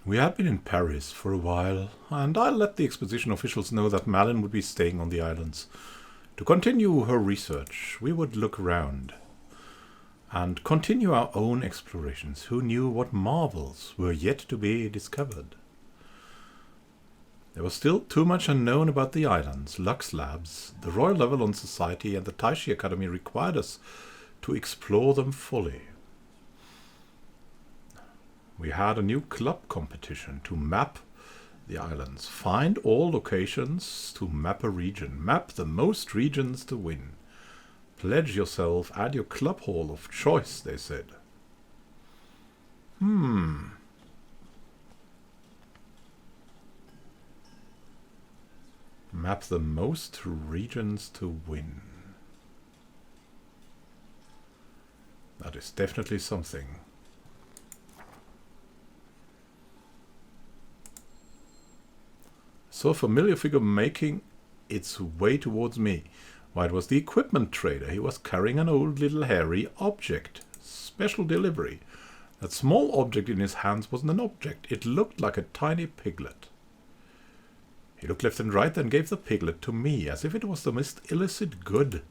We had been in Paris for a while, and I let the exposition officials know that Malin would be staying on the islands. To continue her research, we would look around and continue our own explorations. Who knew what marvels were yet to be discovered? There was still too much unknown about the islands, Lux Labs, the Royal Avalon Society, and the Taishi Academy required us to explore them fully. We had a new club competition to map the islands. Find all locations to map a region. Map the most regions to win. Pledge yourself, add your club hall of choice, they said. Map the most regions to win. That is definitely something. Saw a familiar figure making its way towards me. Why, it was the equipment trader. He was carrying an old little hairy object. Special delivery. That small object in his hands wasn't an object. It looked like a tiny piglet. He looked left and right, then gave the piglet to me, as if it was the most illicit good.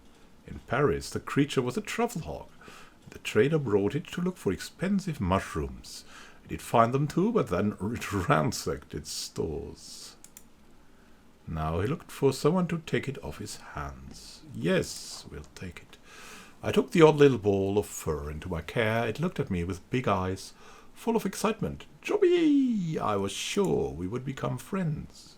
In Paris, the creature was a truffle hog. The trader brought it to look for expensive mushrooms. He did find them too, but then it ransacked its stores. Now he looked for someone to take it off his hands. Yes, we'll take it. I took the odd little ball of fur into my care. It looked at me with big eyes, full of excitement. Jobby! I was sure we would become friends.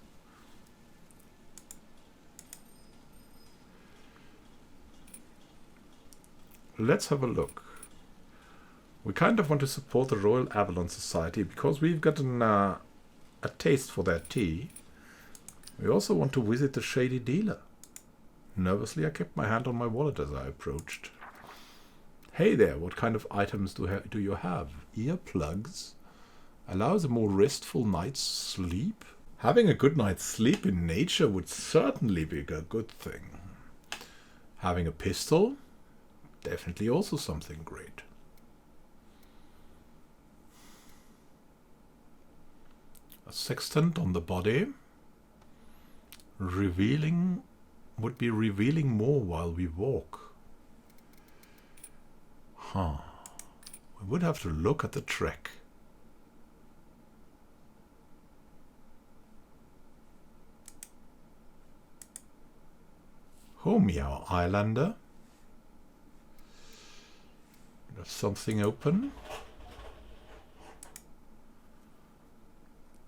Let's have a look. We kind of want to support the Royal Avalon Society because we've gotten a taste for their tea. We also want to visit the shady dealer. Nervously, I kept my hand on my wallet as I approached. Hey there, what kind of items do you have? Earplugs? Allows a more restful night's sleep? Having a good night's sleep in nature would certainly be a good thing. Having a pistol? Definitely also something great. A sextant on the body. Would be revealing more while we walk. We would have to look at the trek. Homie, our islander. There's something open.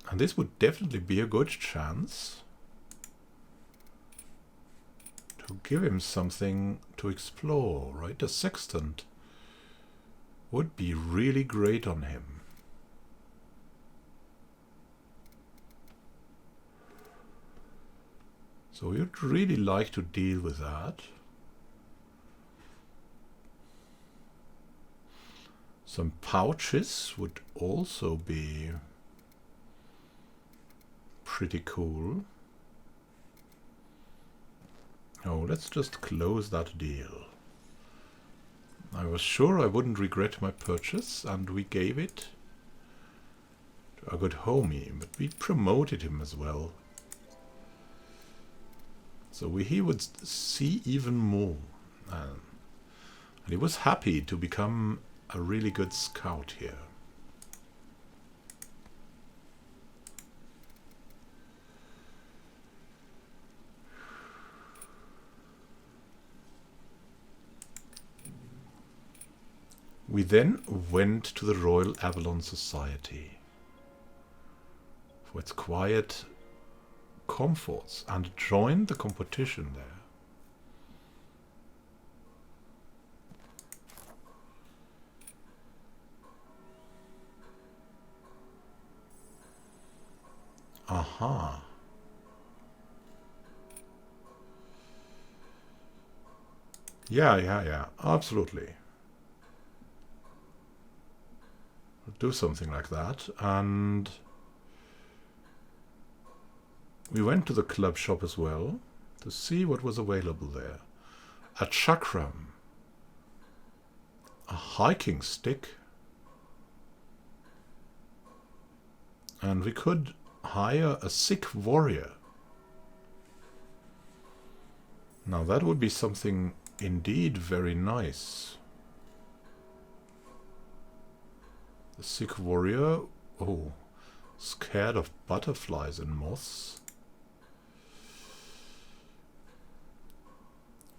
And this would definitely be a good chance to give him something to explore, right? A sextant would be really great on him. So we would really like to deal with that. Some pouches would also be pretty cool. Oh, let's just close that deal. I was sure I wouldn't regret my purchase, and we gave it to a good homie, but we promoted him as well. So he would see even more. And he was happy to become a really good scout here. We then went to the Royal Avalon Society for its quiet comforts and joined the competition there. Aha. Yeah, absolutely. Do something like that. And we went to the club shop as well to see what was available there. A chakram, a hiking stick, And we could hire a sick warrior. Now that would be something indeed very nice. The sick warrior. Oh, scared of butterflies and moths.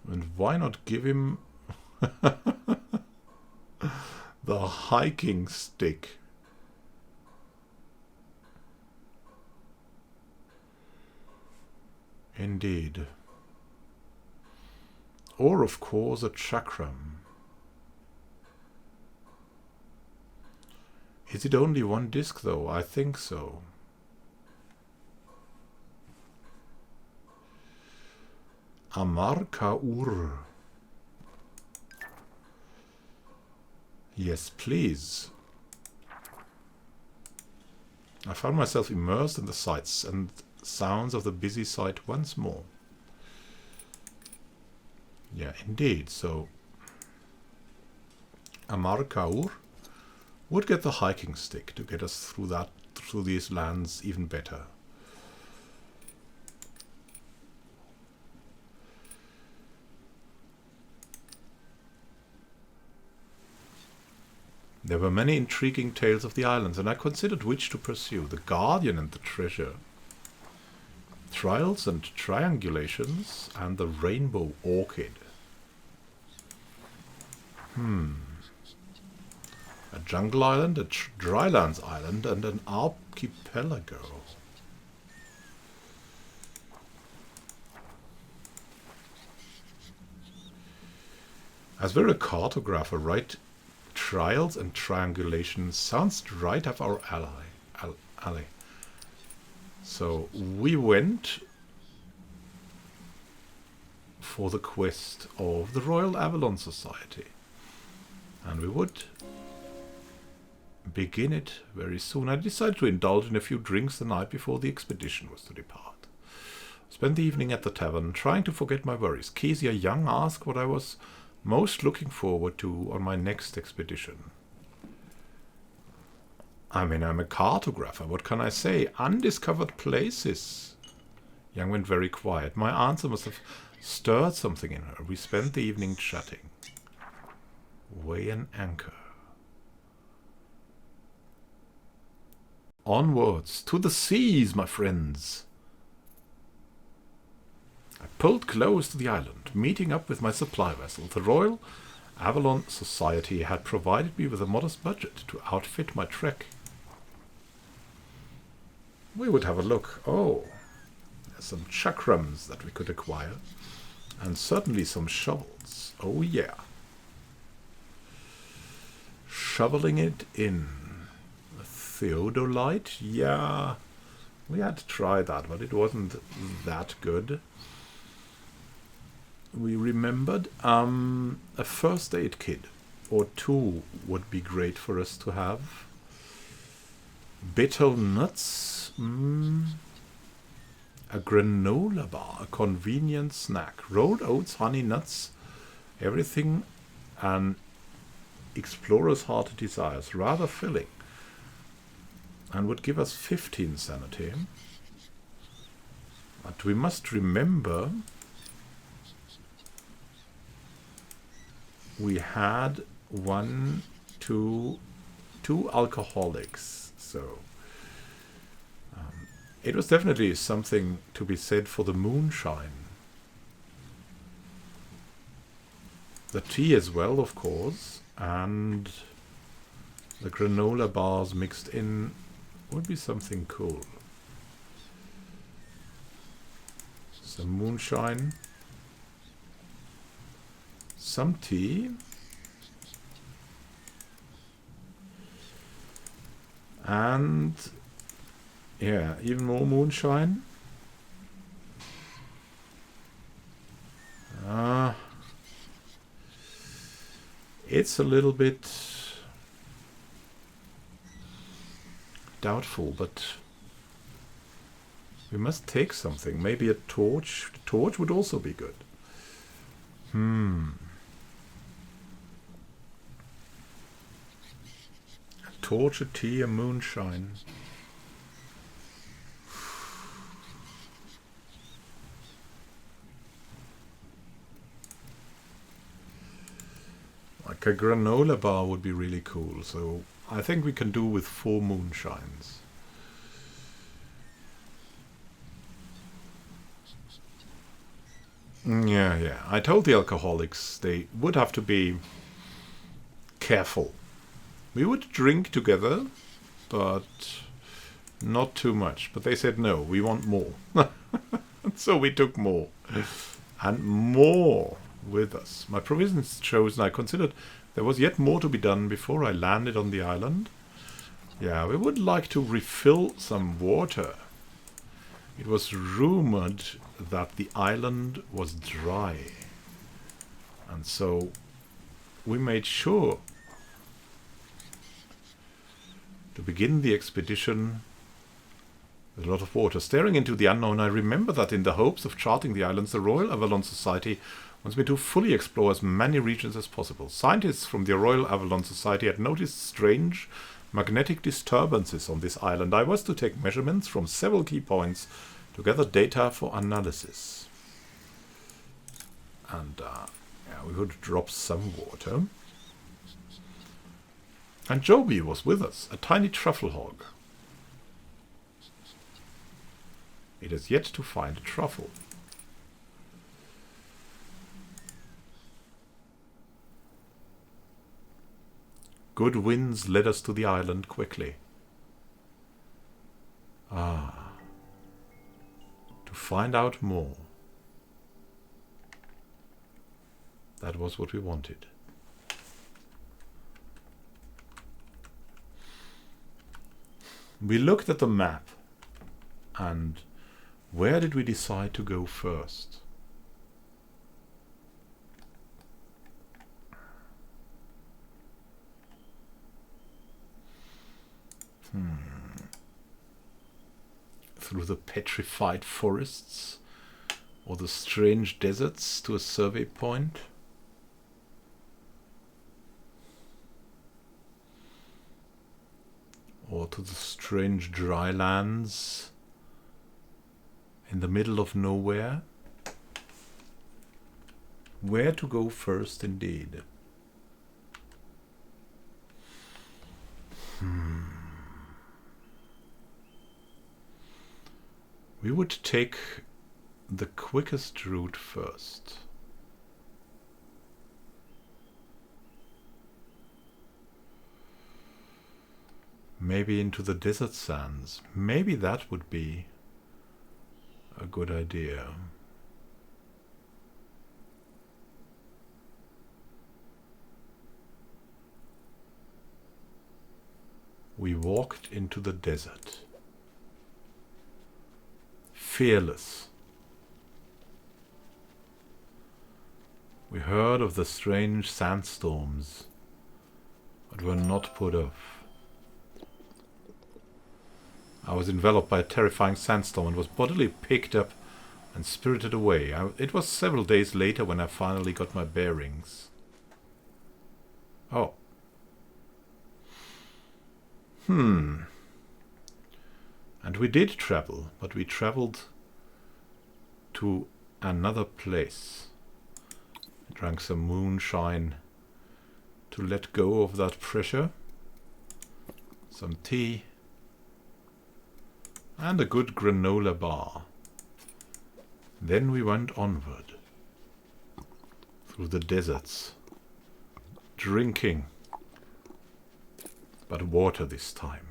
And why not give him the hiking stick? Indeed. Or, of course, a chakram. Is it only one disc, though? I think so. Amarkaur. Yes, please. I found myself immersed in the sights and sounds of the busy site once more. Yeah, indeed. So, Amarkaur would get the hiking stick to get us through these lands even better. There were many intriguing tales of the islands, and I considered which to pursue, the Guardian and the Treasure, Trials and Triangulations, and the Rainbow Orchid. A jungle island, a drylands island, and an archipelago. As we're a cartographer, right? Trials and triangulations sounds right up our alley. So we went for the quest of the Royal Avalon Society, and we would begin it very soon. I decided to indulge in a few drinks the night before the expedition was to depart. Spent the evening at the tavern, trying to forget my worries. Kezia Young asked what I was most looking forward to on my next expedition. I mean, I'm a cartographer. What can I say? Undiscovered places. Young went very quiet. My answer must have stirred something in her. We spent the evening chatting. Weigh an anchor. Onwards to the seas, my friends. I pulled close to the island, meeting up with my supply vessel. The Royal Avalon Society had provided me with a modest budget to outfit my trek. We would have a look. Oh, there's some chakrams that we could acquire. And certainly some shovels. Oh yeah. Shoveling it in. A theodolite? Yeah. We had to try that, but it wasn't that good. We remembered a first aid kit or two would be great for us to have. Betel nuts, a granola bar, a convenient snack, rolled oats, honey nuts, everything an explorer's heart desires, rather filling, and would give us 15 sanity. But we must remember we had two alcoholics, so it was definitely something to be said for the moonshine. The tea as well, of course, and the granola bars mixed in would be something cool. Some moonshine. Some tea. And yeah, even more moonshine. It's a little bit doubtful, but we must take something. Maybe a torch. The torch would also be good. A torch, a tea, a moonshine. Like a granola bar would be really cool. So I think we can do with 4 moonshines. Yeah. I told the alcoholics they would have to be careful. We would drink together, but not too much. But they said no, we want more. So we took more. And more with us. My provisions chosen, I considered there was yet more to be done before I landed on the island. Yeah, we would like to refill some water. It was rumored that the island was dry. And so we made sure to begin the expedition with a lot of water. Staring into the unknown, I remember that in the hopes of charting the islands, the Royal Avalon Society wants me to fully explore as many regions as possible. Scientists from the Royal Avalon Society had noticed strange magnetic disturbances on this island. I was to take measurements from several key points to gather data for analysis. And yeah, we would drop some water. And Joby was with us, a tiny truffle hog. It has yet to find a truffle. Good winds led us to the island quickly. To find out more. That was what we wanted. We looked at the map, and where did we decide to go first? Through the petrified forests or the strange deserts to a survey point? Or to the strange dry lands in the middle of nowhere? Where to go first, indeed? We would take the quickest route first. Maybe into the desert sands. Maybe that would be a good idea. We walked into the desert. Fearless. We heard of the strange sandstorms, but were not put off. I was enveloped by a terrifying sandstorm and was bodily picked up and spirited away. It was several days later when I finally got my bearings. Oh. And we did travel, but we traveled to another place. I drank some moonshine to let go of that pressure. Some tea. And a good granola bar. Then we went onward. Through the deserts. Drinking. But water this time.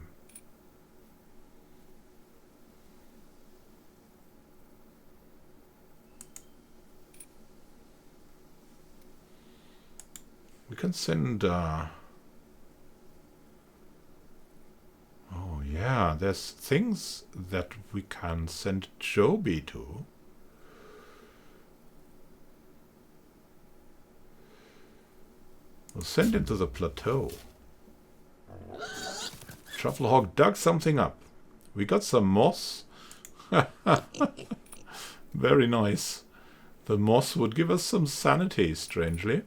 We can send... Oh yeah, there's things that we can send Joby to. We'll send him to the plateau. Trufflehog dug something up. We got some moss. Very nice. The moss would give us some sanity, strangely.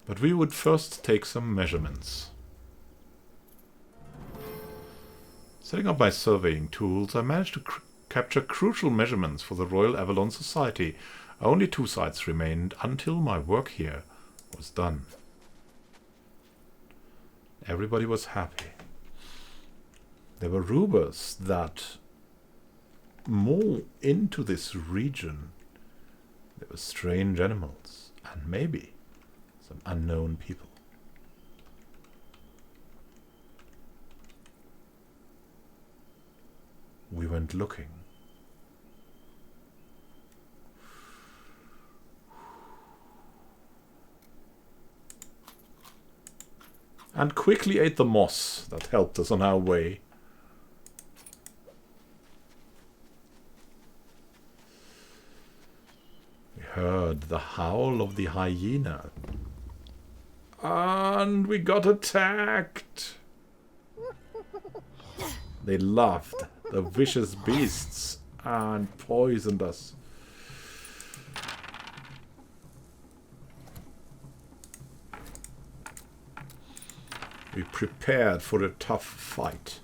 But we would first take some measurements. Setting up my surveying tools, I managed to capture crucial measurements for the Royal Avalon Society. Only 2 sites remained until my work here was done. Everybody was happy. There were rumors that more into this region there were strange animals and maybe some unknown people. We went looking. And quickly ate the moss that helped us on our way. We heard the howl of the hyena. And we got attacked. They laughed, the vicious beasts, and poisoned us. We prepared for a tough fight.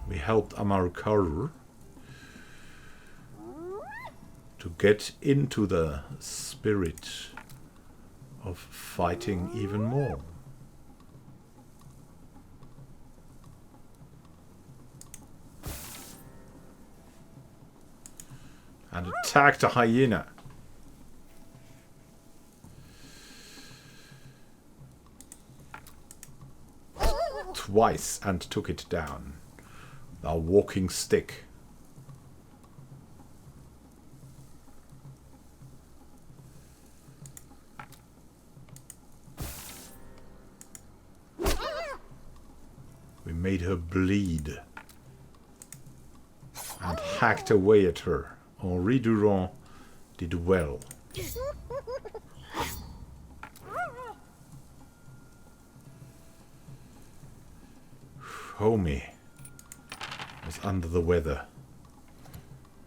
We helped Amarkar to get into the spirit of fighting even more. And attacked a hyena. Twice and took it down. Our walking stick. We made her bleed and hacked away at her. Henri Durand did well. Homie was under the weather.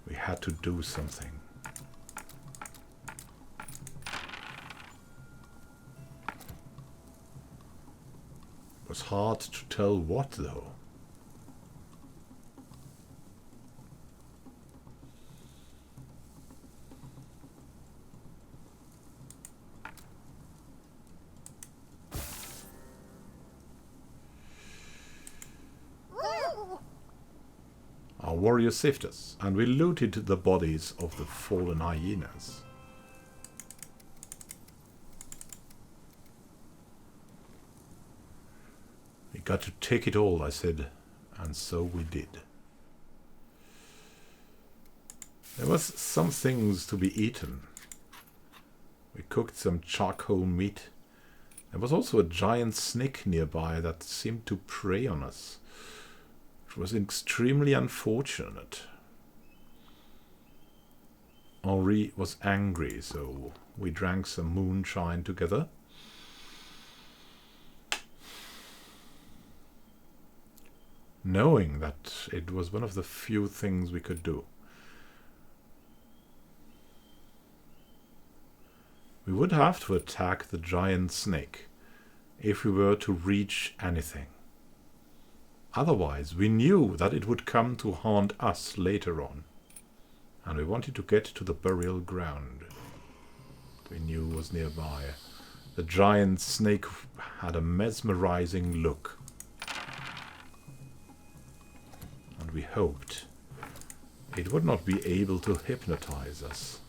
We had to do something. It was hard to tell what, though. Our warriors saved us, and we looted the bodies of the fallen hyenas. We got to take it all, I said, and so we did. There was some things to be eaten. We cooked some charcoal meat. There was also a giant snake nearby that seemed to prey on us. It was extremely unfortunate. Henri was angry, so we drank some moonshine together. Knowing that it was one of the few things we could do. We would have to attack the giant snake if we were to reach anything. Otherwise, we knew that it would come to haunt us later on. And we wanted to get to the burial ground. We knew was nearby. The giant snake had a mesmerizing look. And we hoped it would not be able to hypnotize us.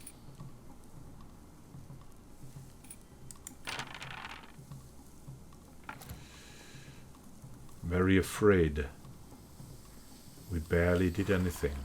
Very afraid. We barely did anything.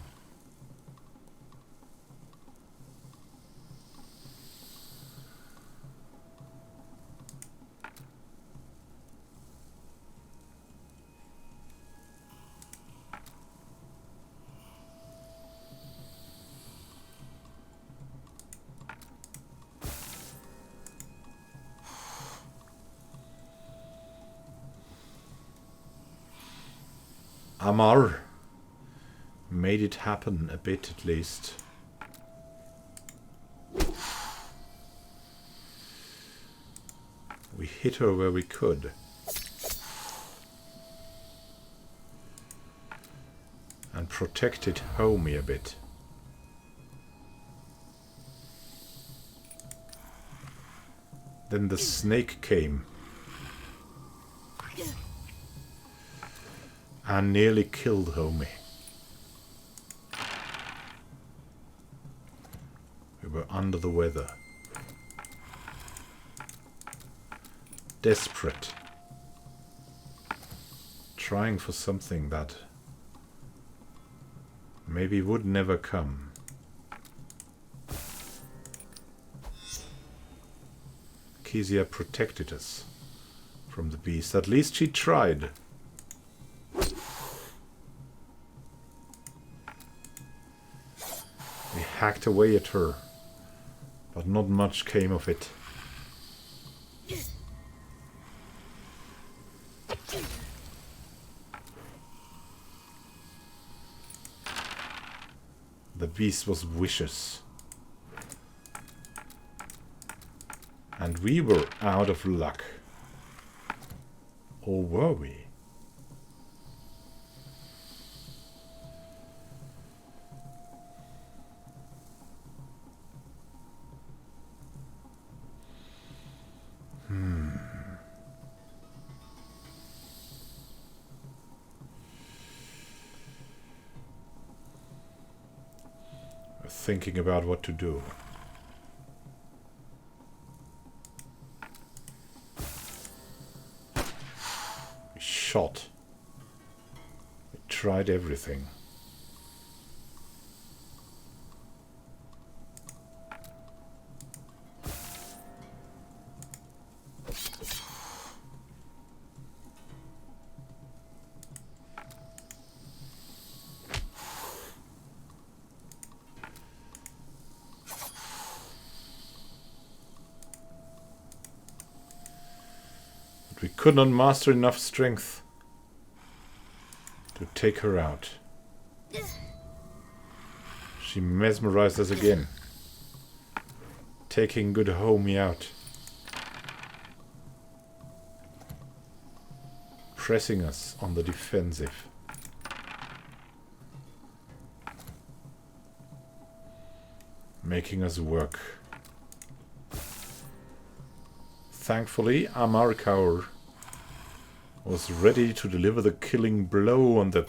Amar made it happen a bit at least. We hit her where we could. And protected Homie a bit. Then the snake came. And nearly killed Homie. We were under the weather. Desperate. Trying for something that maybe would never come. Kezia protected us from the beast. At least she tried. We hacked away at her, but not much came of it. The beast was vicious. And we were out of luck. Or were we? Thinking about what to do. We shot. We tried everything. We could not master enough strength to take her out. She mesmerized us again, taking good Homie out, pressing us on the defensive. Making us work. Thankfully, Amarkaur was ready to deliver the killing blow on the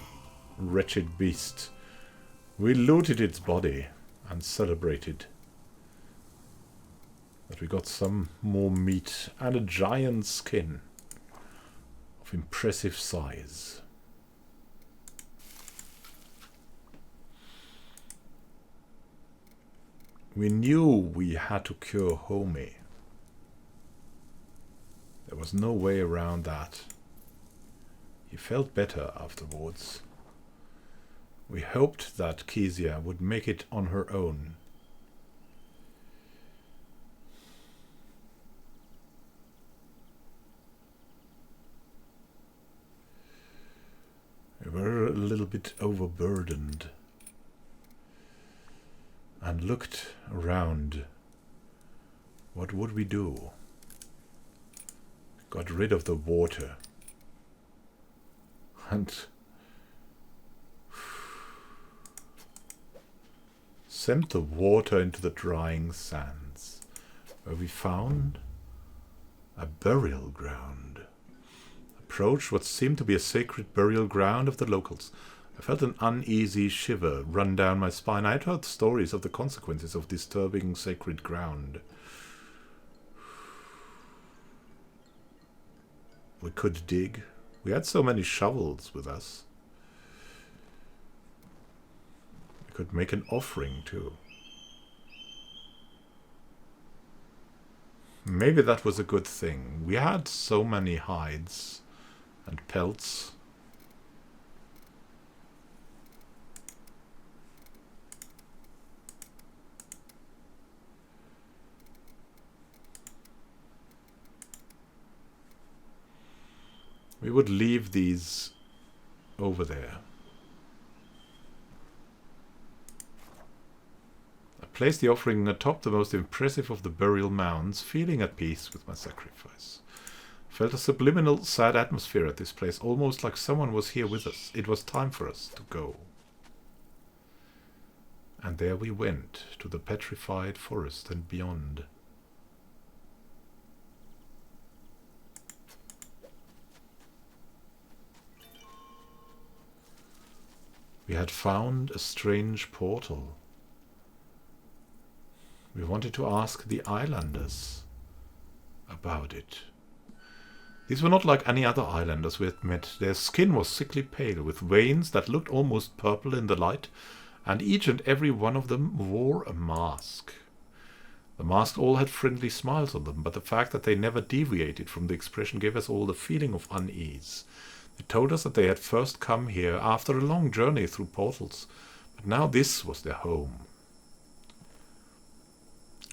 wretched beast. We looted its body and celebrated that we got some more meat and a giant skin of impressive size. We knew we had to cure Homie. There was no way around that. He felt better afterwards. We hoped that Kezia would make it on her own. We were a little bit overburdened and looked around. What would we do? Got rid of the water and sent the water into the drying sands, where we found a burial ground. Approached what seemed to be a sacred burial ground of the locals. I felt an uneasy shiver run down my spine. I had heard stories of the consequences of disturbing sacred ground. We could dig. We had so many shovels with us. We could make an offering too. Maybe that was a good thing. We had so many hides and pelts. We would leave these over there. placed the offering atop the most impressive of the burial mounds, feeling at peace with my sacrifice. Felt a subliminal, sad atmosphere at this place, almost like someone was here with us. It was time for us to go. And there we went, to the petrified forest and beyond. We had found a strange portal. We wanted to ask the islanders about it. These were not like any other islanders we had met. Their skin was sickly pale, with veins that looked almost purple in the light, and each and every one of them wore a mask. The masks all had friendly smiles on them, but the fact that they never deviated from the expression gave us all the feeling of unease. They told us that they had first come here after a long journey through portals, but now this was their home.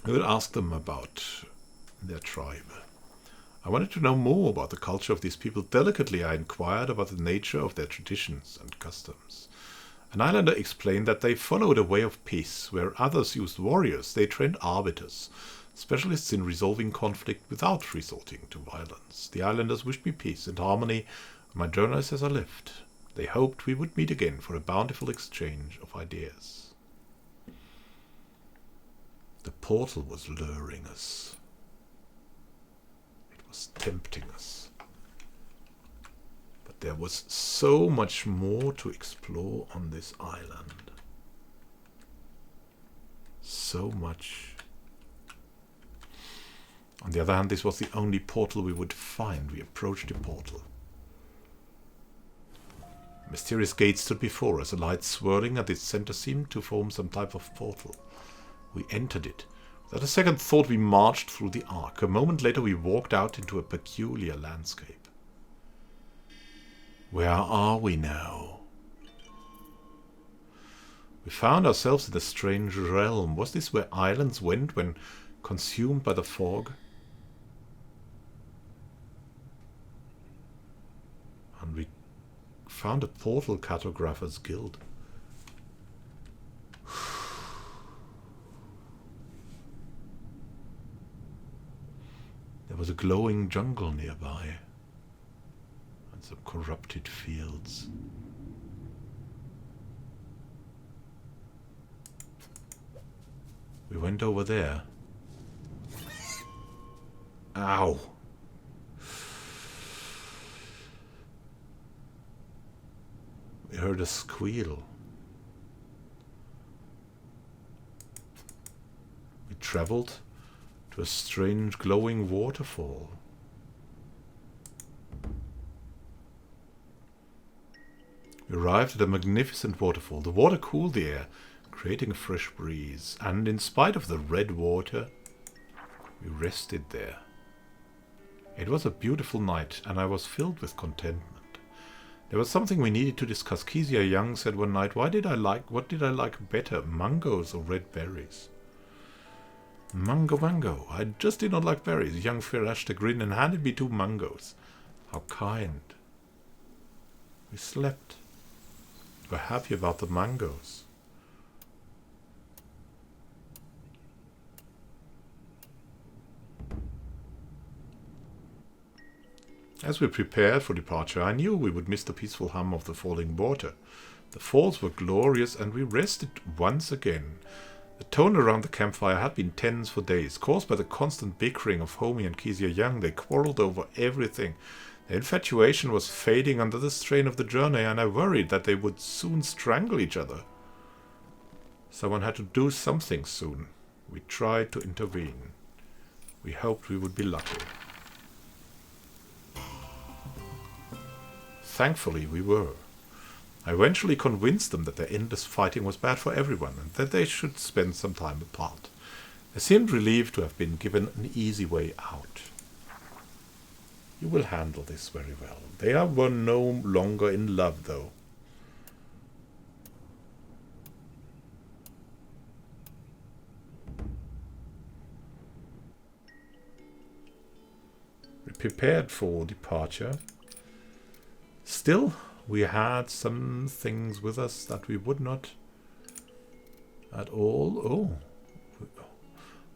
We would ask them about their tribe. I wanted to know more about the culture of these people. Delicately, I inquired about the nature of their traditions and customs. An islander explained that they followed a way of peace. Where others used warriors, they trained arbiters, specialists in resolving conflict without resorting to violence. The islanders wished me peace and harmony on my journeys as I lived. They hoped we would meet again for a bountiful exchange of ideas. The portal was luring us. It was tempting us. But there was so much more to explore on this island. So much. On the other hand, this was the only portal we would find. We approached the portal. A mysterious gate stood before us, a light swirling at its center seemed to form some type of portal. We entered it. Without a second thought, we marched through the arc. A moment later, we walked out into a peculiar landscape. Where are we now? We found ourselves in a strange realm. Was this where islands went when consumed by the fog? And we found a portal, Cartographer's Guild. There was a glowing jungle nearby, and some corrupted fields. We went over there. Ow! We heard a squeal. We traveled to a strange glowing waterfall. We arrived at a magnificent waterfall. The water cooled the air, creating a fresh breeze, and in spite of the red water, we rested there. It was a beautiful night, and I was filled with contentment. There was something we needed to discuss. Kezia Young said one night, what did I like better, mangoes or red berries? Mango. I just did not like berries. Young flashed a grin and handed me 2 mangoes. How kind. We slept. We were happy about the mangoes. As we prepared for departure, I knew we would miss the peaceful hum of the falling water. The falls were glorious, and we rested once again. The tone around the campfire had been tense for days, caused by the constant bickering of Homie and Kezia Young. They quarreled over everything. Their infatuation was fading under the strain of the journey, and I worried that they would soon strangle each other. Someone had to do something soon. We tried to intervene. We hoped we would be lucky. Thankfully, we were. I eventually convinced them that their endless fighting was bad for everyone and that they should spend some time apart. They seemed relieved to have been given an easy way out. You will handle this very well. They were no longer in love, though. We prepared for departure. Still, we had some things with us that we would not at all. Oh,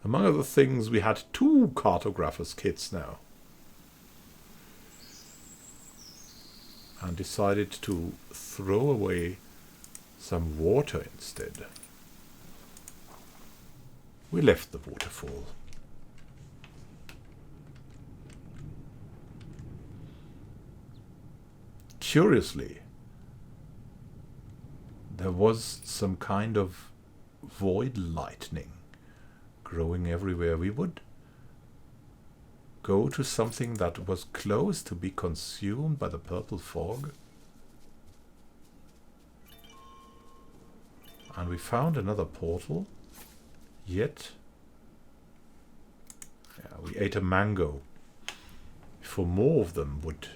Among other things, we had 2 Cartographer's kits now. And decided to throw away some water instead. We left the waterfall. Curiously, there was some kind of void lightning growing everywhere. We would go to something that was close to be consumed by the purple fog. And we found another portal. Yet, we ate a mango before more of them would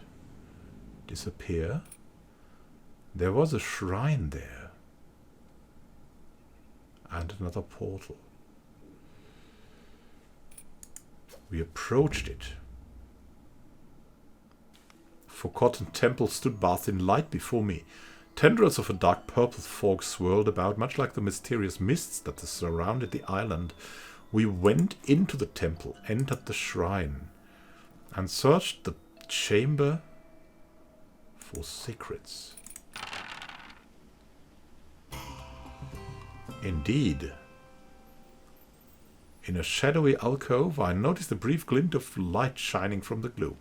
disappear. There was a shrine there. And another portal. We approached it. Forgotten temple stood bathed in light before me. Tendrils of a dark purple fog swirled about, much like the mysterious mists that surrounded the island. We went into the temple, entered the shrine, and searched the chamber for secrets. Indeed. In a shadowy alcove, I noticed a brief glint of light shining from the gloom.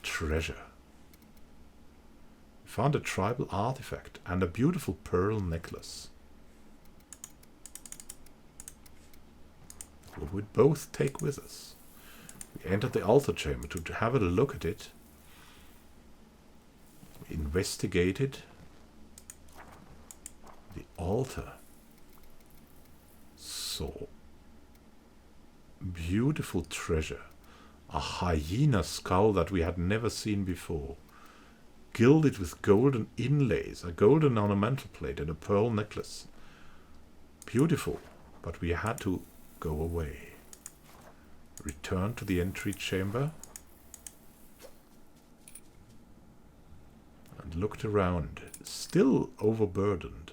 Treasure. We found a tribal artifact and a beautiful pearl necklace. We would both take with us. We entered the altar chamber to have a look at it. We investigated the altar. Saw beautiful treasure. A hyena skull that we had never seen before. Gilded with golden inlays, a golden ornamental plate and a pearl necklace. Beautiful, but we had to go away. Returned to the entry chamber and looked around, still overburdened.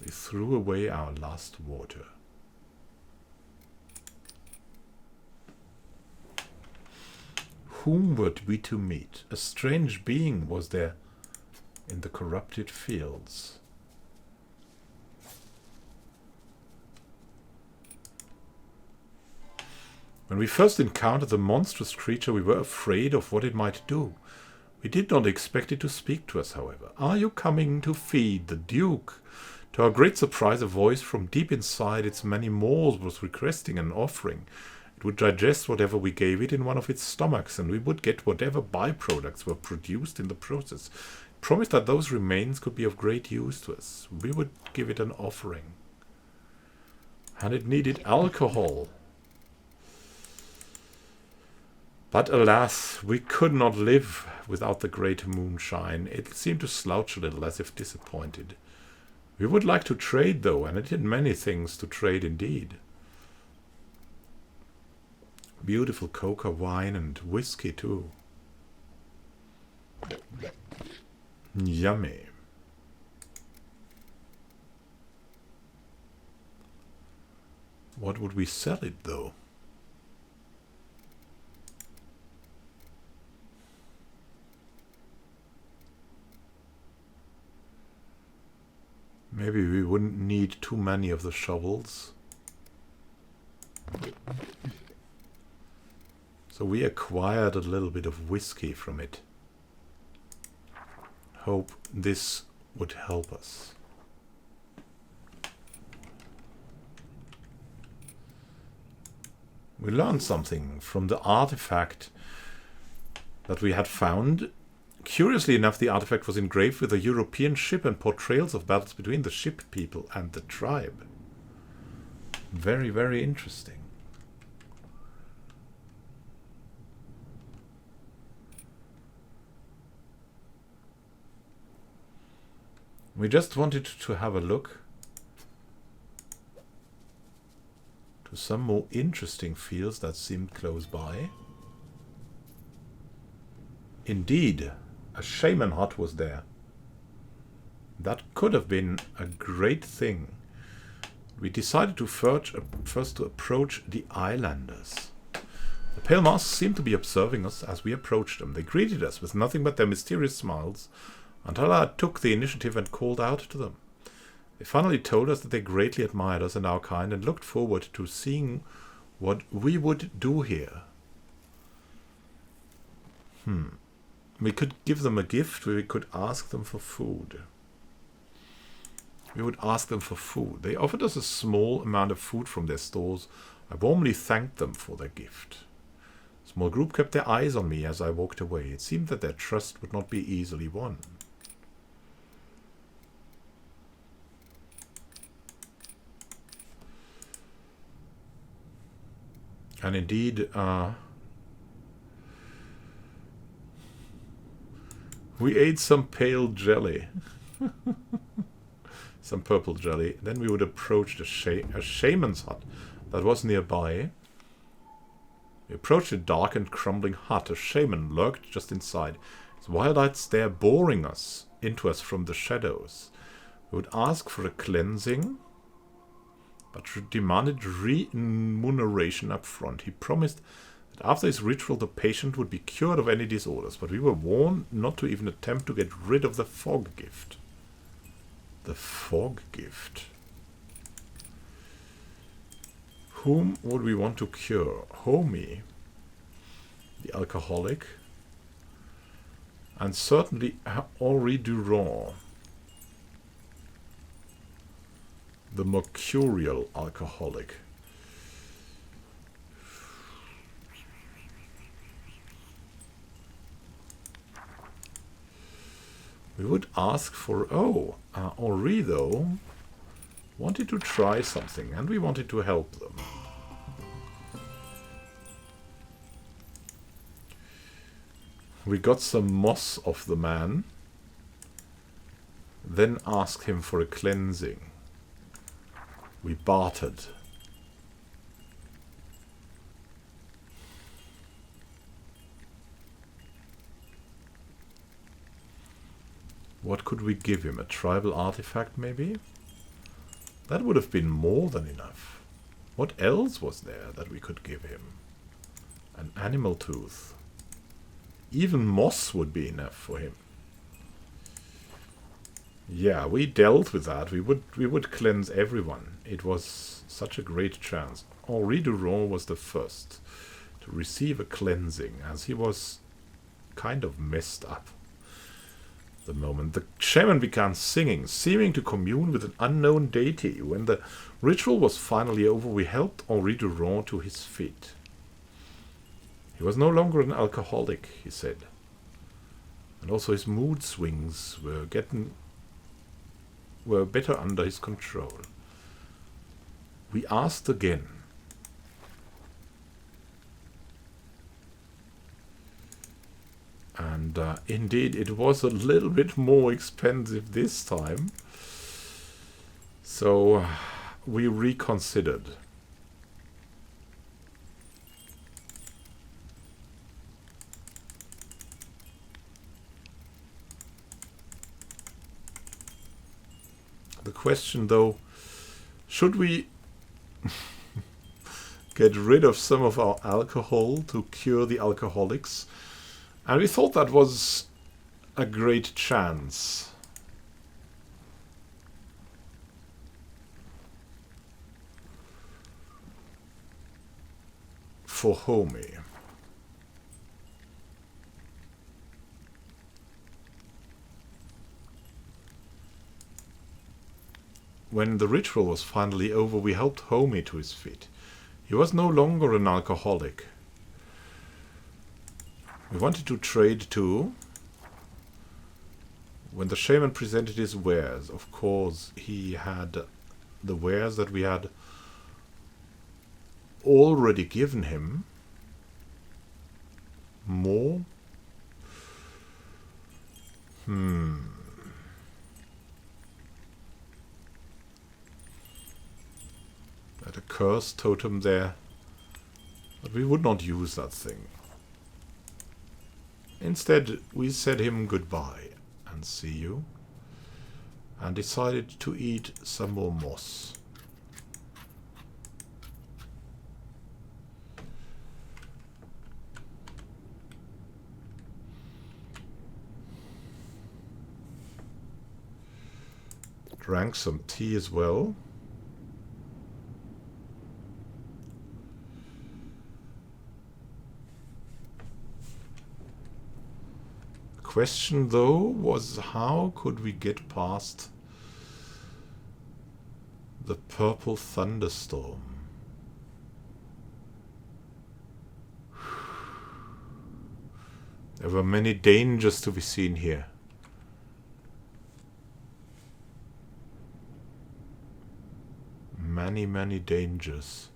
We threw away our last water. Whom were we to meet? A strange being was there in the corrupted fields. When we first encountered the monstrous creature, we were afraid of what it might do. We did not expect it to speak to us, however. "Are you coming to feed the Duke?" To our great surprise, a voice from deep inside its many maws was requesting an offering. It would digest whatever we gave it in one of its stomachs, and we would get whatever byproducts were produced in the process. It promised that those remains could be of great use to us. We would give it an offering. And it needed alcohol. But alas, we could not live without the great moonshine. It seemed to slouch a little, as if disappointed. We would like to trade, though, and it had many things to trade indeed. Beautiful coca wine and whiskey too. Yummy. What would we sell it though? Maybe we wouldn't need too many of the shovels. So we acquired a little bit of whiskey from it. Hope this would help us. We learned something from the artifact that we had found. Curiously enough, the artifact was engraved with a European ship and portrayals of battles between the ship people and the tribe. Very, very interesting. We just wanted to have a look to some more interesting fields that seemed close by. Indeed, a shaman hut was there. That could have been a great thing. We decided to first to approach the islanders. The pale masks seemed to be observing us as we approached them. They greeted us with nothing but their mysterious smiles until I took the initiative and called out to them. They finally told us that they greatly admired us and our kind and looked forward to seeing what we would do here. We could give them a gift. We could ask them for food. We would ask them for food. They offered us a small amount of food from their stores. I warmly thanked them for their gift. A small group kept their eyes on me as I walked away. It seemed that their trust would not be easily won. And indeed, we ate some pale jelly. Some purple jelly. Then we would approach a shaman's hut that was nearby. We approached a dark and crumbling hut. A shaman lurked just inside, his wild-eyed stare boring into us from the shadows. We would ask for a cleansing, but demanded remuneration up front. He promised that after his ritual the patient would be cured of any disorders, but we were warned not to even attempt to get rid of the fog gift. The fog gift. Whom would we want to cure? Homie, the alcoholic, and certainly Henri Durand, the mercurial alcoholic. We would ask for... Henri, though, wanted to try something, and we wanted to help them. We got some moss off the man, then asked him for a cleansing. We bartered. What could we give him? A tribal artifact, maybe? That would have been more than enough. What else was there that we could give him? An animal tooth. Even moss would be enough for him. Yeah, we dealt with that. We would cleanse everyone. It was such a great chance. Henri Durand was the first to receive a cleansing, as he was kind of messed up. The moment the shaman began singing, seeming to commune with an unknown deity. When the ritual was finally over, we helped Henri Durand to his feet. He was no longer an alcoholic, he said. And also his mood swings were better under his control. We asked again. And indeed, it was a little bit more expensive this time. So we reconsidered. The question, though, should we get rid of some of our alcohol to cure the alcoholics? And we thought that was a great chance. For Homie. When the ritual was finally over, we helped Homie to his feet. He was no longer an alcoholic. We wanted to trade too. When the shaman presented his wares, of course, he had the wares that we had already given him. More? Had a curse totem there, but we would not use that thing. Instead, we said him goodbye and see you, and decided to eat some more moss. Drank some tea as well. The question though was, how could we get past the purple thunderstorm? There were many dangers to be seen here. Many dangers.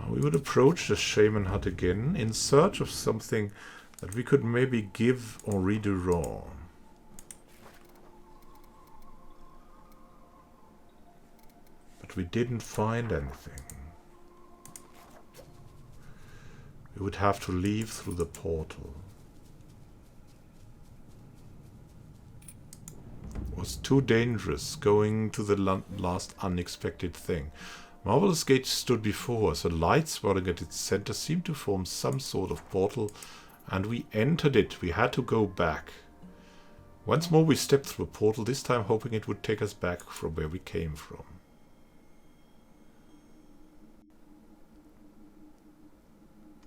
We would approach the shaman hut again in search of something that we could maybe give or redo raw. But we didn't find anything. We would have to leave through the portal. It was too dangerous going to the last unexpected thing. Marvelous Gate stood before us. A light swirling at its center seemed to form some sort of portal, and we entered it. We had to go back. Once more we stepped through a portal, this time hoping it would take us back from where we came from.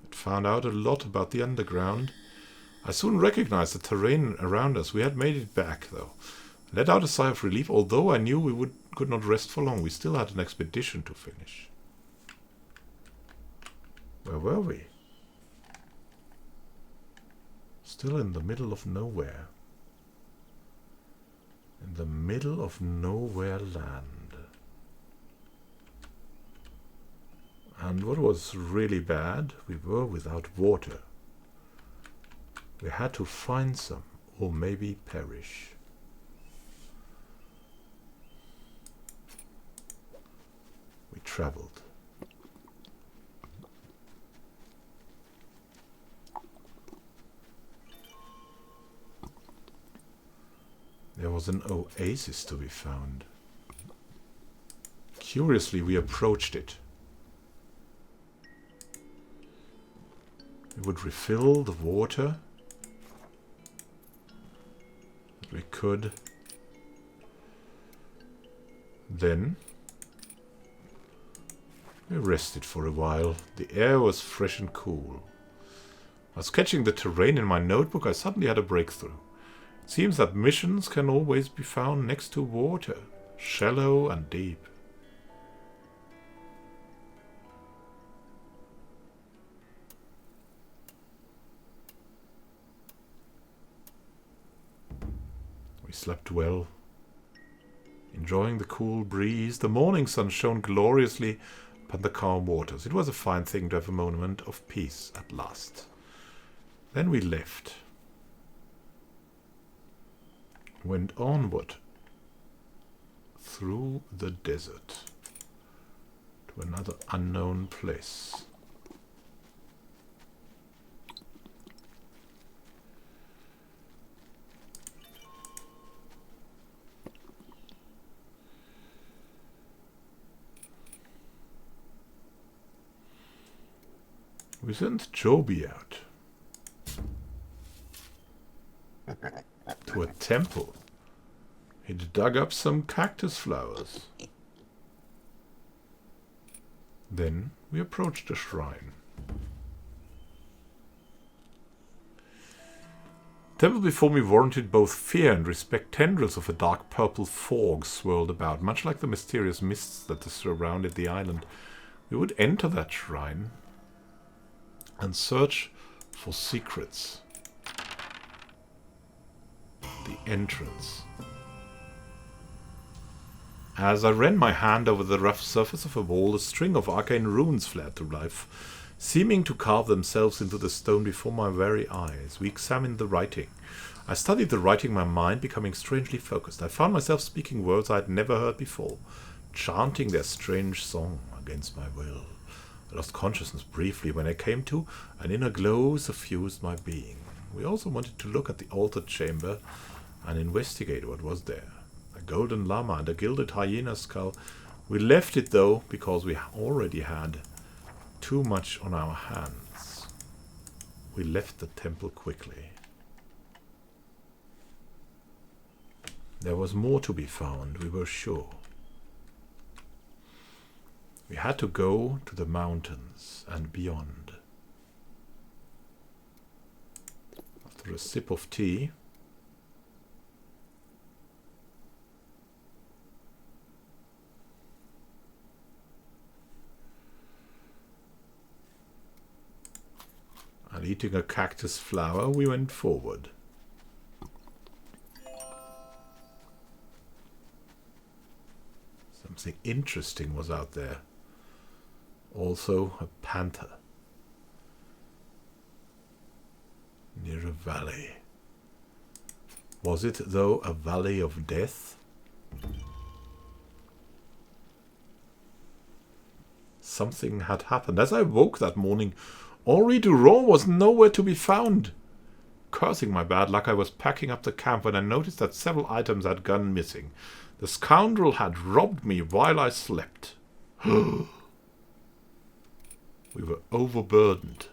It found out a lot about the underground. I soon recognized the terrain around us. We had made it back, though. I let out a sigh of relief, although I knew we could not rest for long. We still had an expedition to finish. Where were we? Still in the middle of nowhere. In the middle of nowhere land. And what was really bad, we were without water. We had to find some, or maybe perish. We traveled. There was an oasis to be found. Curiously, we approached it. We would refill the water that we could. Then we rested for a while. The air was fresh and cool. While sketching the terrain in my notebook, I suddenly had a breakthrough. It seems that missions can always be found next to water, shallow and deep. We slept well, enjoying the cool breeze. The morning sun shone gloriously upon the calm waters. It was a fine thing to have a moment of peace at last. Then we left. Went onward through the desert to another unknown place. We sent Joby out to a temple. He'd dug up some cactus flowers. Then we approached a shrine. The temple before me warranted both fear and respect. Tendrils of a dark purple fog swirled about, much like the mysterious mists that surrounded the island. We would enter that shrine and search for secrets. The entrance. As I ran my hand over the rough surface of a wall, a string of arcane runes flared to life, seeming to carve themselves into the stone before my very eyes. We examined the writing. I studied the writing, my mind becoming strangely focused. I found myself speaking words I had never heard before, chanting their strange song against my will. I lost consciousness briefly when I came to. An inner glow suffused my being. We also wanted to look at the altar chamber and investigate what was there. A golden llama and a gilded hyena skull. We left it though because we already had too much on our hands. We left the temple quickly. There was more to be found, we were sure. We had to go to the mountains and beyond. After a sip of tea, and eating a cactus flower, we went forward. Something interesting was out there. Also a panther. Near a valley. Was it, though, a valley of death? Something had happened. As I woke that morning, Henri Durand was nowhere to be found. Cursing my bad luck, I was packing up the camp when I noticed that several items had gone missing. The scoundrel had robbed me while I slept. We were overburdened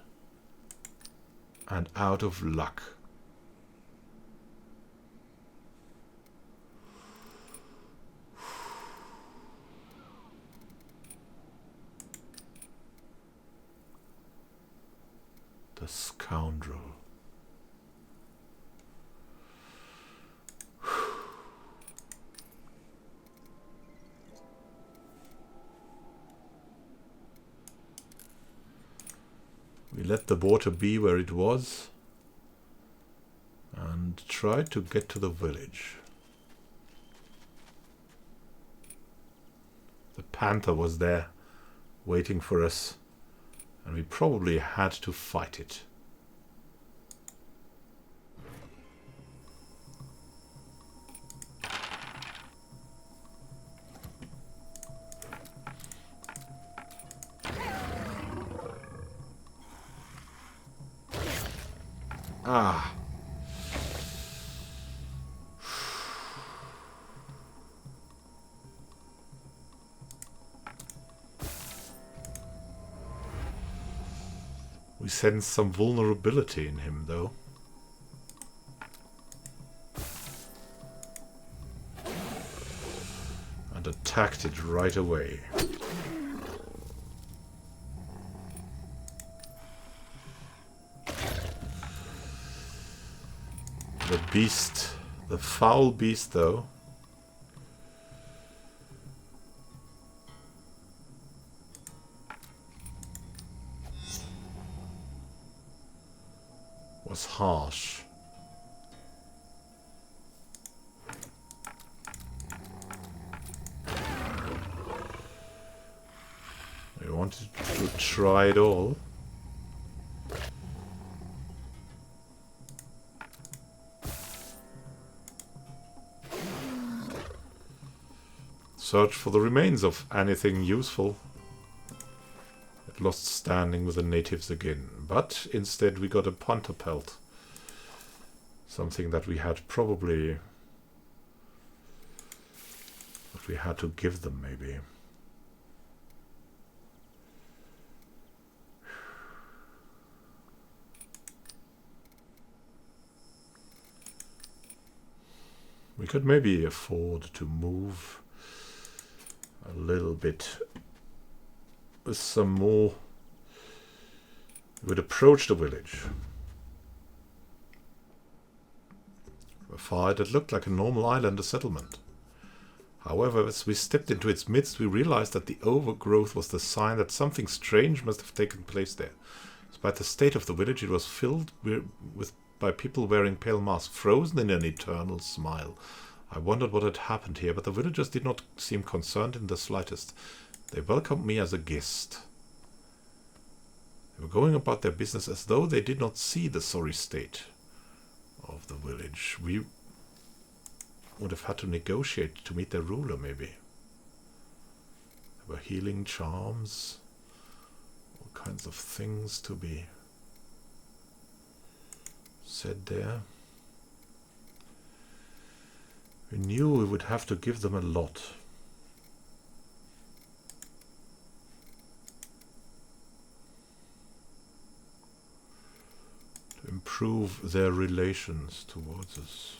and out of luck. The scoundrel. We let the water be where it was and tried to get to the village. The panther was there, waiting for us, and we probably had to fight it. Ah. We sensed some vulnerability in him, though. And attacked it right away. The beast, the foul beast, though, was harsh. We wanted to try it all. Search for the remains of anything useful. It lost standing with the natives again, but instead we got a panther pelt. Something that we had probably... that we had to give them, maybe. We could maybe afford to move a little bit with some more. We would approach the village. From afar it looked like a normal island, a settlement. However, as we stepped into its midst, we realized that the overgrowth was the sign that something strange must have taken place there. Despite the state of the village, it was filled by people wearing pale masks, frozen in an eternal smile. I wondered what had happened here, but the villagers did not seem concerned in the slightest. They welcomed me as a guest. They were going about their business as though they did not see the sorry state of the village. We would have had to negotiate to meet their ruler, maybe. There were healing charms, all kinds of things to be said there. We knew we would have to give them a lot. To improve their relations towards us.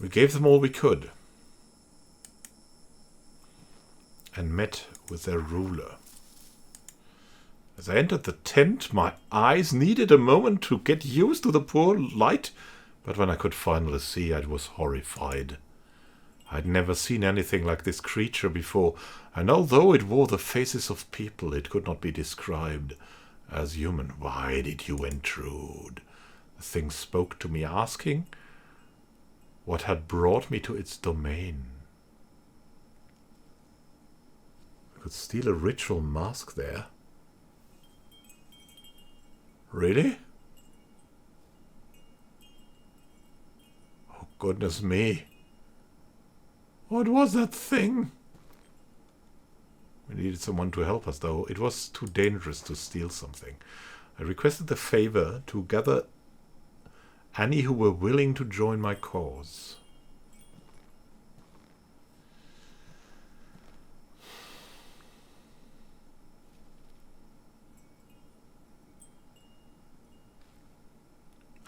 We gave them all we could and met with their ruler. As I entered the tent, my eyes needed a moment to get used to the poor light, but when I could finally see, I was horrified. I'd never seen anything like this creature before, and although it wore the faces of people, it could not be described as human. Why did you intrude? The thing spoke to me, asking what had brought me to its domain. I could steal a ritual mask there. Really? Oh, goodness me. What was that thing? We needed someone to help us, though. It was too dangerous to steal something. I requested the favor to gather any who were willing to join my cause.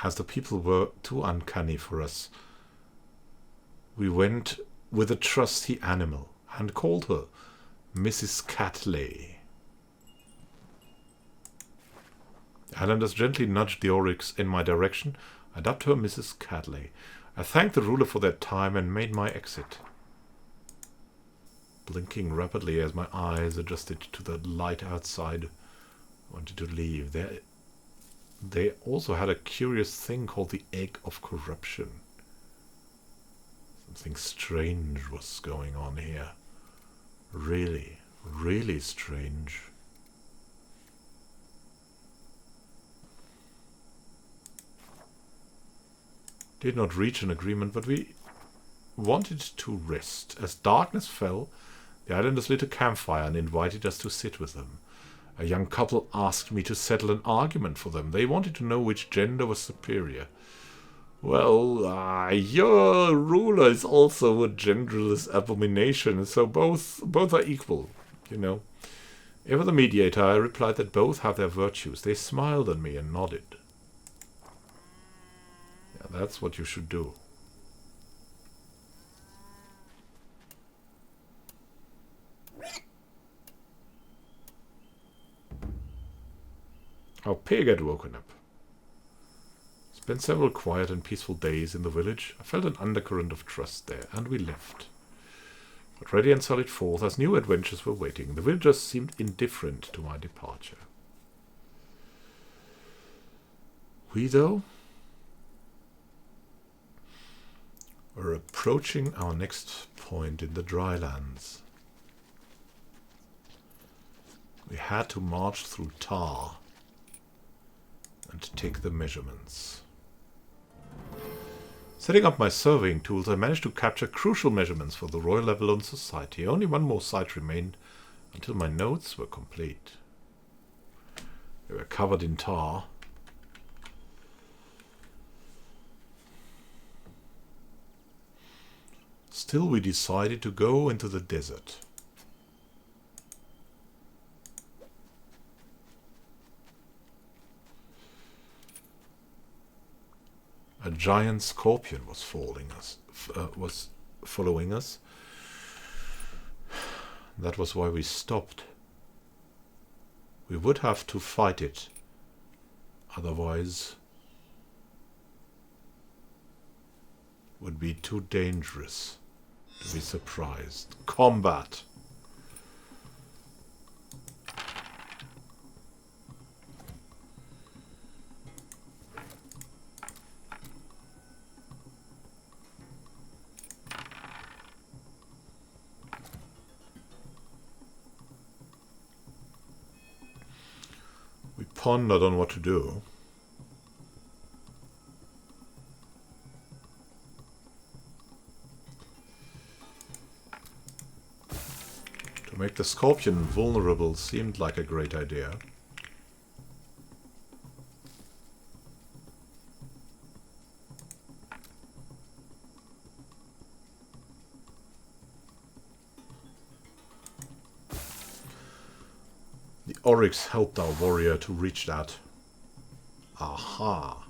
As the people were too uncanny for us, we went with a trusty animal and called her Mrs. Catley. The islanders gently nudged the oryx in my direction. I dubbed her Mrs. Catley. I thanked the ruler for their time and made my exit, blinking rapidly as my eyes adjusted to the light outside. I wanted to leave. They also had a curious thing called the Egg of Corruption. Something strange was going on here. Really, really strange. Did not reach an agreement, but we wanted to rest. As darkness fell, the islanders lit a campfire and invited us to sit with them. A young couple asked me to settle an argument for them. They wanted to know which gender was superior. Well, your ruler is also a genderless abomination, so both are equal, you know. Ever the mediator, I replied that both have their virtues. They smiled at me and nodded. Yeah, that's what you should do. Our pig had woken up. Spent several quiet and peaceful days in the village. I felt an undercurrent of trust there, and we left. But ready and sallied forth as new adventures were waiting. The villagers seemed indifferent to my departure. We, though, were approaching our next point in the drylands. We had to march through tar and take the measurements. Setting up my surveying tools, I managed to capture crucial measurements for the Royal Avalon Society. Only one more site remained until my notes were complete. They were covered in tar. Still, we decided to go into the desert. A giant scorpion was following us. That was why we stopped. We would have to fight it. Otherwise, it would be too dangerous to be surprised. Combat! We pondered on what to do. To make the scorpion vulnerable seemed like a great idea. The oryx helped our warrior to reach that. Aha!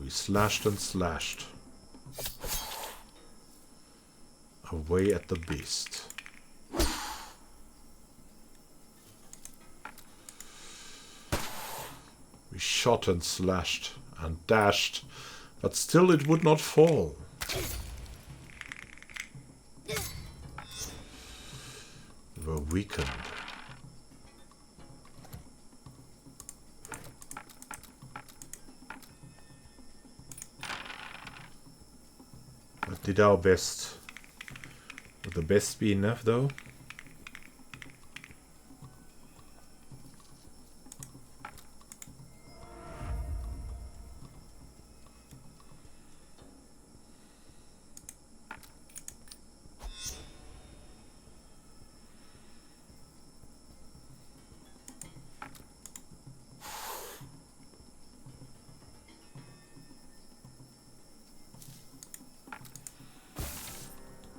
We slashed and slashed away at the beast. We shot and slashed and dashed, but still it would not fall. We were weakened. But did our best. Would the best be enough, though?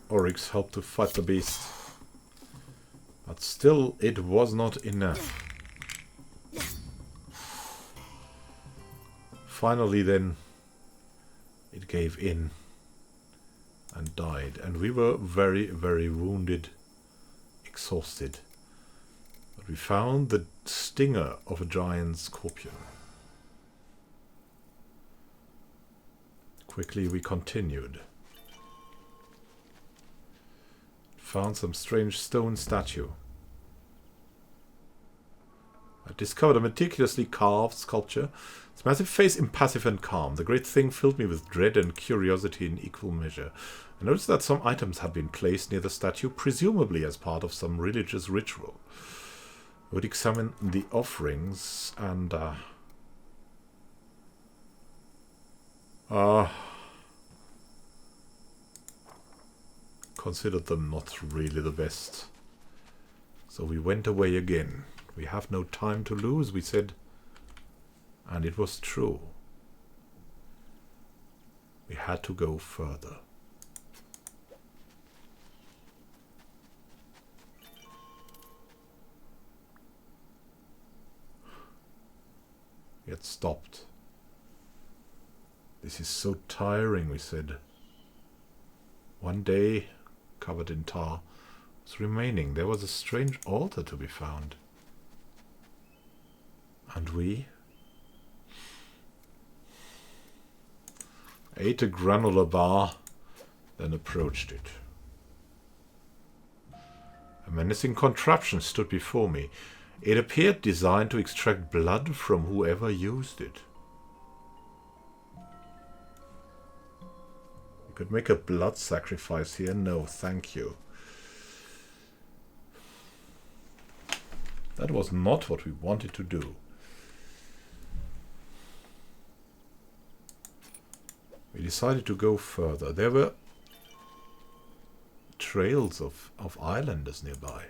Oryx helped to fight the beast. But still, it was not enough. Finally, then, it gave in and died. And we were very, very wounded, exhausted. But we found the stinger of a giant scorpion. Quickly, we continued. Found some strange stone statue. I discovered a meticulously carved sculpture. Its massive face impassive and calm. The great thing filled me with dread and curiosity in equal measure. I noticed that some items had been placed near the statue, presumably as part of some religious ritual. I would examine the offerings and considered them not really the best. So we went away again. We have no time to lose, we said. And it was true. We had to go further. We had stopped. This is so tiring, we said. One day, covered in tar, was remaining. There was a strange altar to be found. And we ate a granola bar, then approached it. A menacing contraption stood before me. It appeared designed to extract blood from whoever used it. Could make a blood sacrifice here? No, thank you. That was not what we wanted to do. We decided to go further. There were trails of islanders nearby.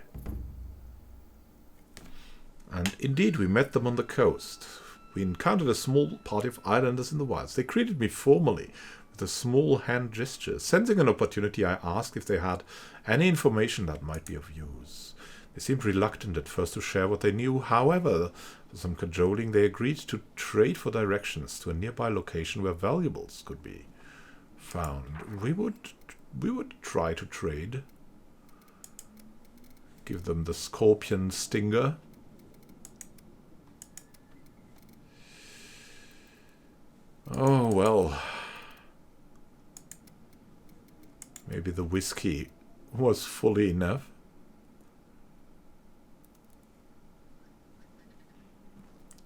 And indeed, we met them on the coast. We encountered a small party of islanders in the wilds. They greeted me formally, with a small hand gesture. Sensing an opportunity, I asked if they had any information that might be of use. They seemed reluctant at first to share what they knew. However, for some cajoling, they agreed to trade for directions to a nearby location where valuables could be found. We would try to trade. Give them the scorpion stinger. Oh, well. Maybe the whiskey was fully enough.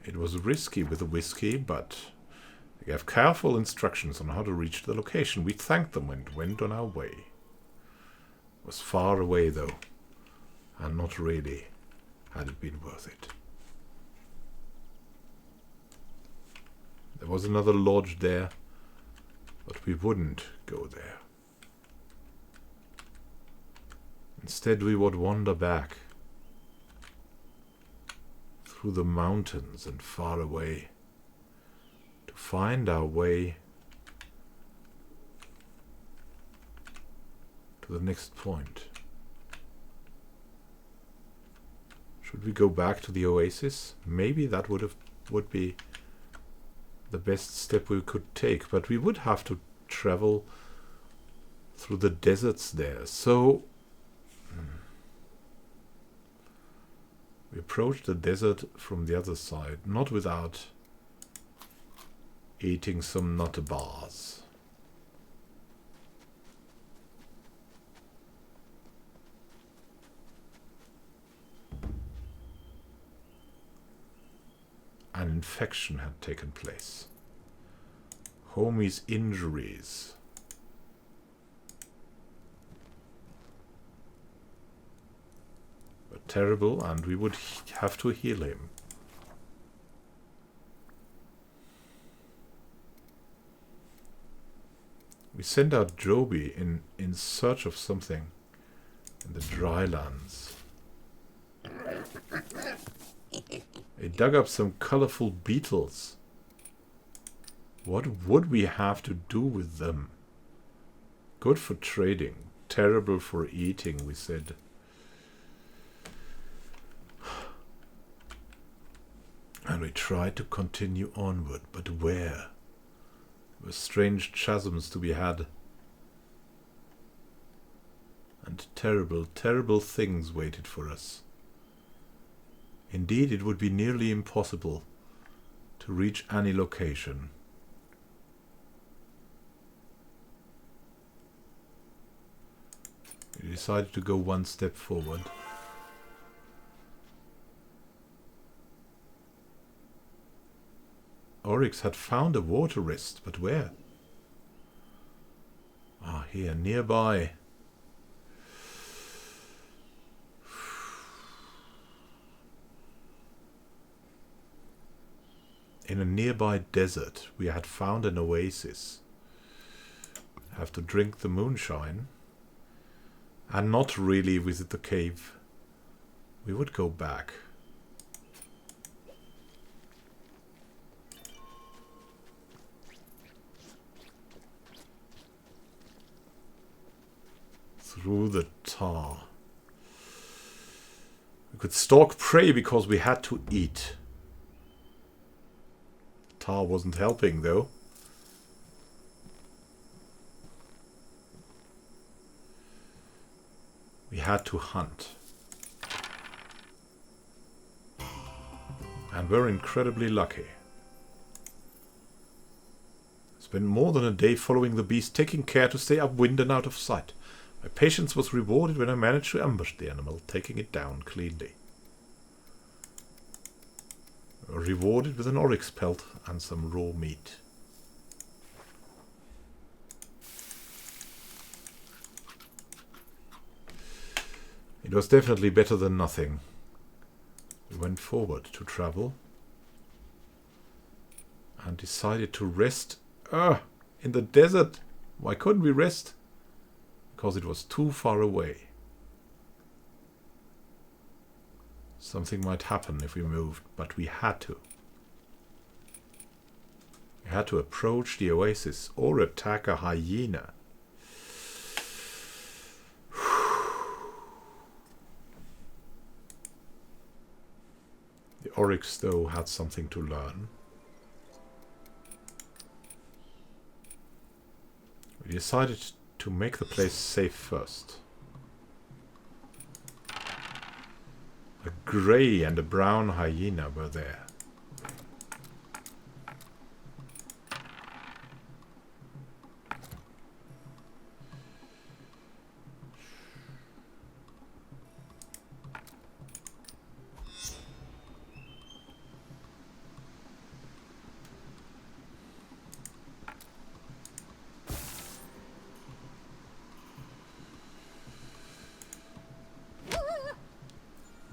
It was risky with the whiskey, but they gave careful instructions on how to reach the location. We thanked them and went on our way. It was far away, though, and not really had it been worth it. There was another lodge there, but we wouldn't go there. Instead, we would wander back through the mountains and far away to find our way to the next point. Should we go back to the oasis? Maybe that would be the best step we could take, but we would have to travel through the deserts there. So we approached the desert from the other side, not without eating some nut bars. An infection had taken place. Homie's injuries. Were terrible, and we would have to heal him. We sent out Joby in search of something in the dry lands. They dug up some colorful beetles. What would we have to do with them? Good for trading, terrible for eating, we said. And we tried to continue onward, but where? There were strange chasms to be had. And terrible, terrible things waited for us. Indeed, it would be nearly impossible to reach any location. We decided to go one step forward. Oryx had found a water rest, but where? Ah, here, nearby. In a nearby desert, we had found an oasis. Have to drink the moonshine. And not really visit the cave. We would go back. Through the tar. We could stalk prey because we had to eat. Tar wasn't helping though. We had to hunt. And we're incredibly lucky. Spent more than a day following the beast, taking care to stay upwind and out of sight. My patience was rewarded when I managed to ambush the animal, taking it down cleanly. Rewarded with an oryx pelt and some raw meat. It was definitely better than nothing. We went forward to travel and decided to rest in the desert. Why couldn't we rest? Because it was too far away. Something might happen if we moved, but we had to. We had to approach the oasis or attack a hyena. The oryx, though, had something to learn. We decided to make the place safe first. A grey and a brown hyena were there.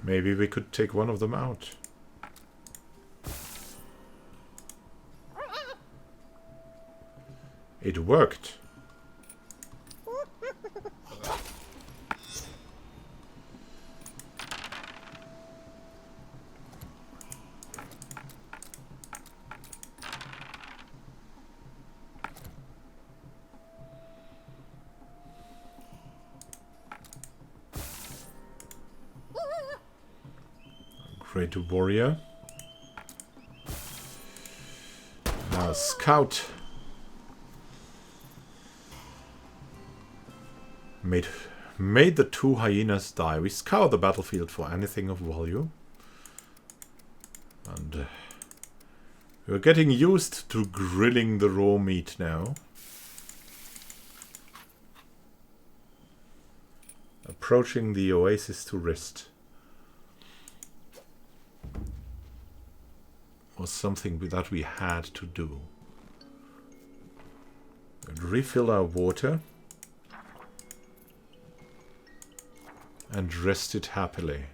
Maybe we could take one of them out. It worked. Great warrior. Now scout. Made the 2 hyenas die. We scour the battlefield for anything of value. And we're getting used to grilling the raw meat now. Approaching the oasis to rest was something that we had to do. And refill our water and rested happily.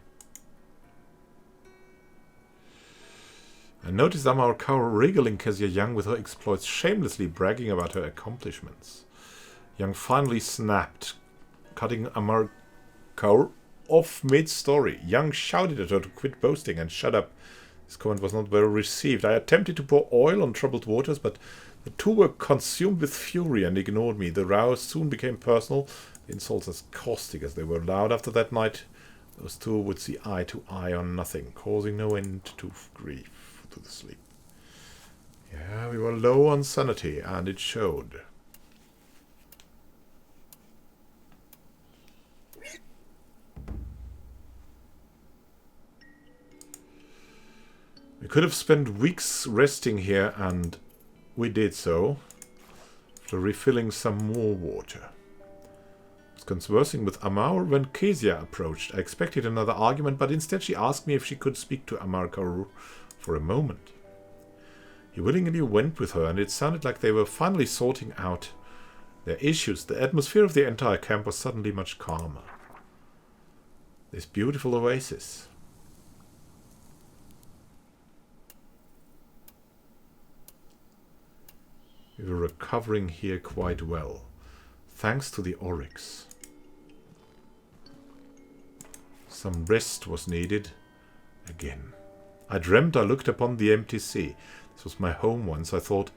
And notice Amar Cow regaling Kezia Young with her exploits, shamelessly bragging about her accomplishments. Young finally snapped, cutting Amar Cow off mid-story. Young shouted at her to quit boasting and shut up. This comment was not well received. I attempted to pour oil on troubled waters, but the 2 were consumed with fury and ignored me. The row soon became personal, the insults as caustic as they were loud. After that night, those 2 would see eye to eye on nothing, causing no end to grief to the sleep. Yeah, we were low on sanity, and it showed. We could have spent weeks resting here, and we did so, after refilling some more water. I was conversing with Amar when Kezia approached. I expected another argument, but instead she asked me if she could speak to Amar Kaur for a moment. He willingly went with her, and it sounded like they were finally sorting out their issues. The atmosphere of the entire camp was suddenly much calmer. This beautiful oasis. We were recovering here quite well, thanks to the oryx. Some rest was needed again. I dreamt I looked upon the empty sea. This was my home once. I thought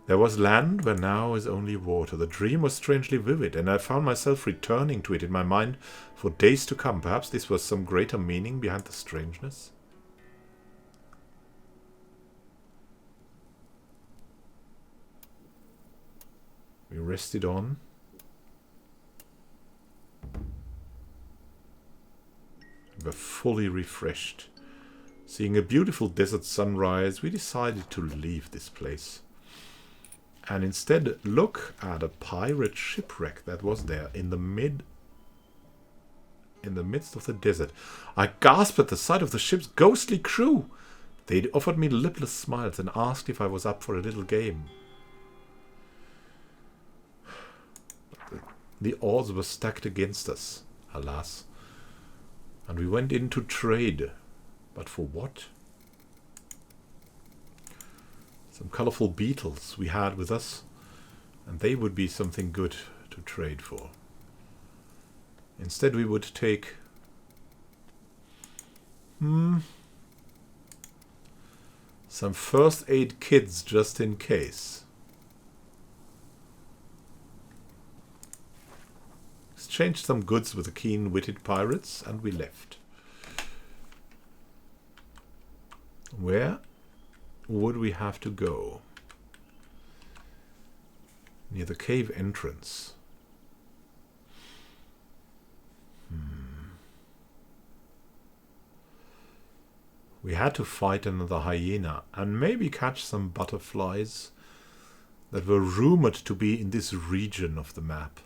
there was land where now is only water. The dream was strangely vivid, and I found myself returning to it in my mind for days to come. Perhaps this was some greater meaning behind the strangeness. We rested on. We were fully refreshed. Seeing a beautiful desert sunrise, we decided to leave this place. And instead look at a pirate shipwreck that was there in the midst of the desert. I gasped at the sight of the ship's ghostly crew. They offered me lipless smiles and asked if I was up for a little game. The odds were stacked against us, alas, and we went in to trade. But for what? Some colorful beetles we had with us, and they would be something good to trade for. Instead we would take some first aid kits just in case. Exchanged some goods with the keen-witted pirates, and we left. Where would we have to go? Near the cave entrance. We had to fight another hyena and maybe catch some butterflies that were rumored to be in this region of the map.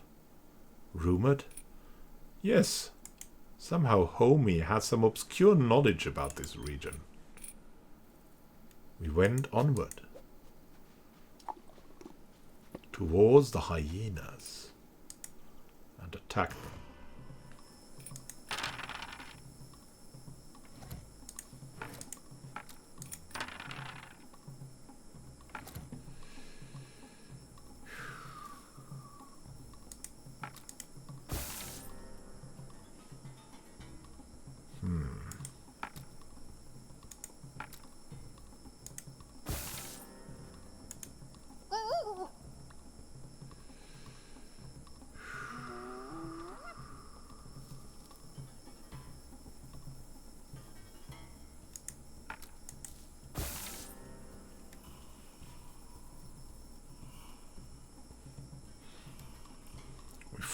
Rumored? Yes. Somehow Homie had some obscure knowledge about this region. We went onward. Towards the hyenas. And attacked them.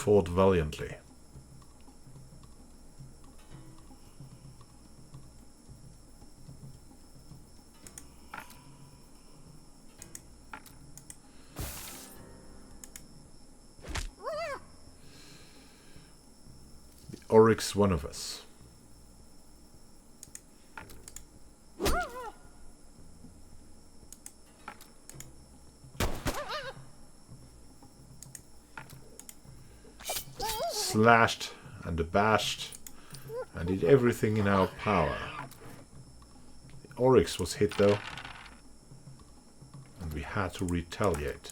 fought valiantly. The Oryx, one of us. Slashed and abashed and did everything in our power. The Oryx was hit though, and we had to retaliate.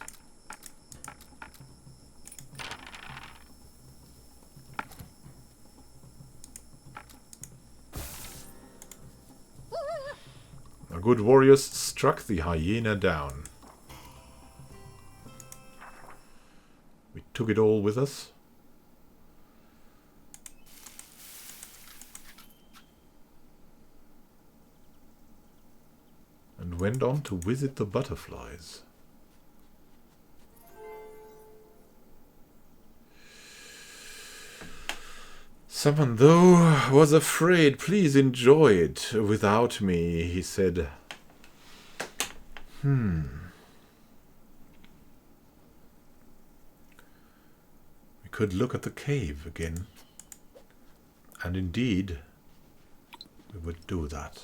Our good warriors struck the hyena down. We took it all with us. And went on to visit the butterflies. Someone, though, was afraid. Please enjoy it without me, he said. We could look at the cave again. And indeed, we would do that.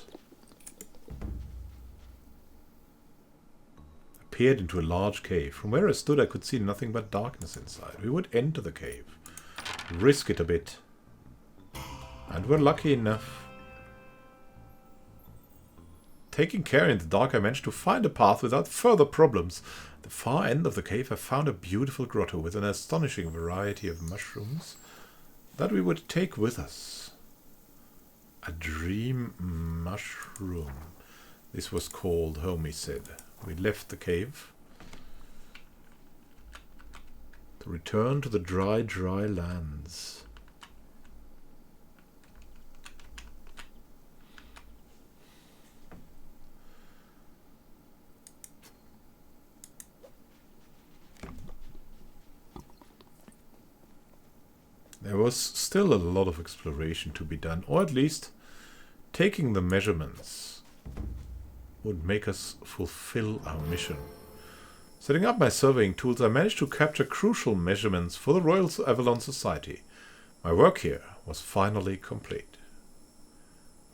Peered into a large cave. From where I stood, I could see nothing but darkness inside. We would enter the cave, risk it a bit, and we're lucky enough. Taking care in the dark, I managed to find a path without further problems. At the far end of the cave, I found a beautiful grotto with an astonishing variety of mushrooms that we would take with us. A dream mushroom. This was called home, he said. We left the cave to return to the dry lands. There was still a lot of exploration to be done, or at least taking the measurements would make us fulfill our mission. Setting up my surveying tools, I managed to capture crucial measurements for the Royal Avalon Society. My work here was finally complete.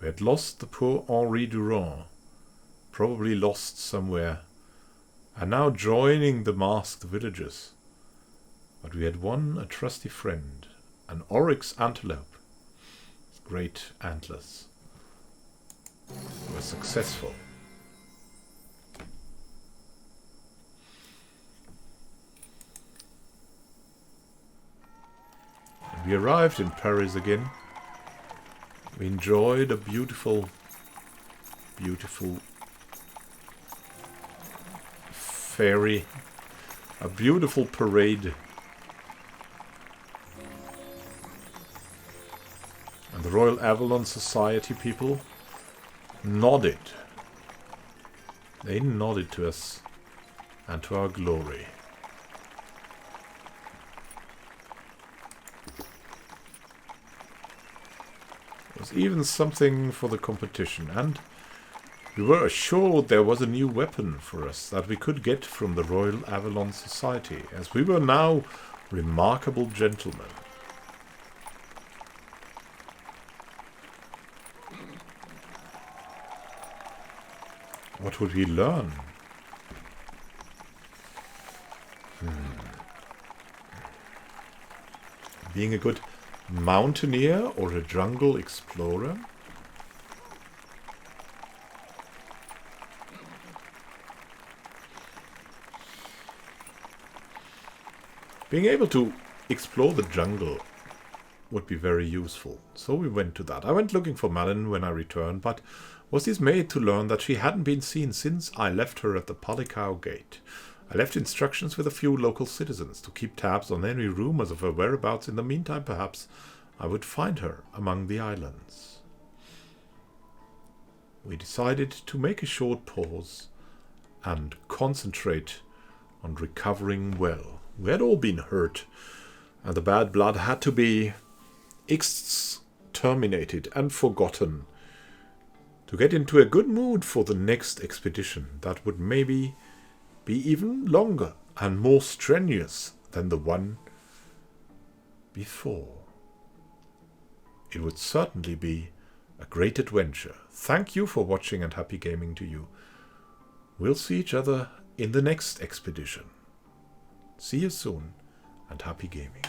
We had lost the poor Henri Durand, probably lost somewhere, and now joining the masked villagers. But we had won a trusty friend, an Oryx antelope, great antlers. We were successful. We arrived in Paris again. We enjoyed a beautiful, beautiful ferry, a beautiful parade. And the Royal Avalon Society people nodded. They nodded to us and to our glory. Even something for the competition, and we were assured there was a new weapon for us that we could get from the Royal Avalon Society, as we were now remarkable gentlemen. What would we learn? Being a good mountaineer or a jungle explorer? Being able to explore the jungle would be very useful, so we went to that. I went looking for Malin when I returned, but was dismayed to learn that she hadn't been seen since I left her at the Palikau gate. I left instructions with a few local citizens to keep tabs on any rumors of her whereabouts. In the meantime, perhaps I would find her among the islands. We decided to make a short pause and concentrate on recovering well. We had all been hurt, And the bad blood had to be exterminated and forgotten to get into a good mood for the next expedition that would maybe be even longer and more strenuous than the one before. It would certainly be a great adventure. Thank you for watching and happy gaming to you. We'll see each other in the next expedition. See you soon and happy gaming.